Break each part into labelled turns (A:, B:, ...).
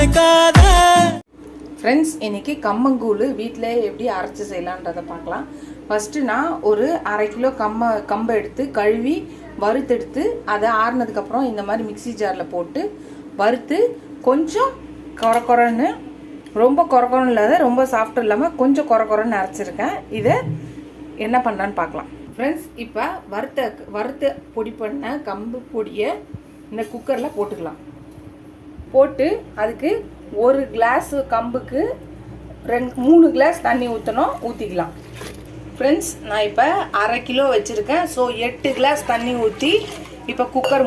A: நினைக்காத.
B: ஃப்ரெண்ட்ஸ், இன்றைக்கி கம்மங்கூழ் வீட்டில் எப்படி அரைச்சி செய்யலான்றதை பார்க்கலாம். ஃபஸ்ட்டு நான் ஒரு 1/2 கிலோ கம்பை எடுத்து கழுவி வறுத்தெடுத்து அதை ஆறுனதுக்கப்புறம் இந்த மாதிரி மிக்சி ஜாரில் போட்டு வறுத்து கொஞ்சம் கொரன்னு, ரொம்ப கொரன்னு இல்லாத ரொம்ப சாஃப்ட் இல்லாமல் கொஞ்சம் கொரன்னு அரைச்சிருக்கேன். இதை என்ன பண்ணுறான்னு பார்க்கலாம். ஃப்ரெண்ட்ஸ், இப்போ வறுத்த பொடி பண்ண கம்பு பொடியை இந்த குக்கரில் போட்டுக்கலாம். போட்டு அதுக்கு 1 கிளாஸ் கம்புக்கு 3 கிளாஸ் தண்ணி ஊற்றிக்கலாம். ஃப்ரெண்ட்ஸ், நான் இப்போ 1/2 கிலோ வச்சுருக்கேன். ஸோ 8 கிளாஸ் தண்ணி ஊற்றி இப்போ குக்கர்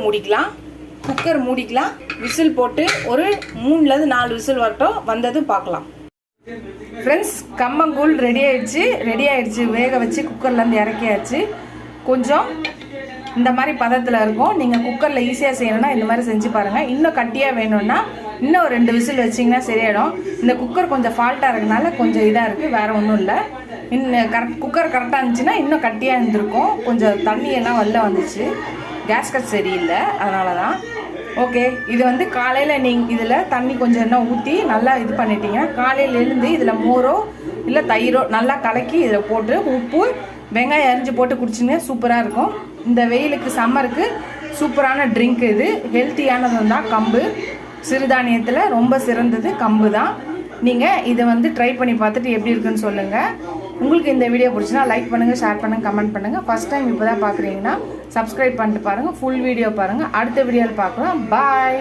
B: மூடிக்கலாம். விசில் போட்டு ஒரு 3லேருந்து 4 விசில் வரட்டும். வந்ததும் பார்க்கலாம். ஃப்ரெண்ட்ஸ், கம்மங்கூழ் ரெடி ஆயிடுச்சு. வேக வச்சு குக்கர்லேருந்து இறக்கியாச்சு. கொஞ்சம் இந்த மாதிரி பதத்தில் இருக்கும். நீங்கள் குக்கரில் ஈஸியாக செய்யணும்னா இந்த மாதிரி செஞ்சு பாருங்கள். இன்னும் கட்டியாக வேணும்னா இன்னும் 2 விசில் வச்சிங்கன்னா சரியாயிடும். இந்த குக்கர் கொஞ்சம் ஃபால்ட்டாக இருக்கனால கொஞ்சம் இதாக இருக்குது, வேறு ஒன்றும் இல்லை. குக்கர் கரெக்டாக இருந்துச்சுன்னா இன்னும் கட்டியாக இருந்திருக்கும். கொஞ்சம் தண்ணியெல்லாம் வெளில வந்துச்சு. கேஸ்கட் சரியில்லை, அதனால தான். ஓகே, இது வந்து காலையில் நீங்கள் இதில் தண்ணி கொஞ்சம் என்ன ஊற்றி நல்லா இது பண்ணிட்டீங்கன்னா காலையில் எழுந்து இதில் மோரோ இல்லை தயிரோ நல்லா கலக்கி இதில் போட்டு உப்பு வெங்காயம் அரிஞ்சு போட்டு குடிச்சிங்கன்னா சூப்பராக இருக்கும். இந்த வெயிலுக்கு சம்மருக்கு சூப்பரான ட்ரிங்க் இது. ஹெல்த்தியானது தான் கம்பு. சிறுதானியத்தில் ரொம்ப சிறந்தது கம்பு தான். நீங்கள் இதை வந்து ட்ரை பண்ணி பார்த்துட்டு எப்படி இருக்குன்னு சொல்லுங்கள். உங்களுக்கு இந்த வீடியோ பிடிச்சினா லைக் பண்ணுங்கள், ஷேர் பண்ணுங்கள், கமெண்ட் பண்ணுங்கள். ஃபஸ்ட் டைம் இப்போ தான் பார்க்குறீங்கன்னா சப்ஸ்கிரைப் பண்ணிட்டு பாருங்கள். ஃபுல் வீடியோ பாருங்கள். அடுத்த வீடியோவில் பார்க்கலாம். பாய்.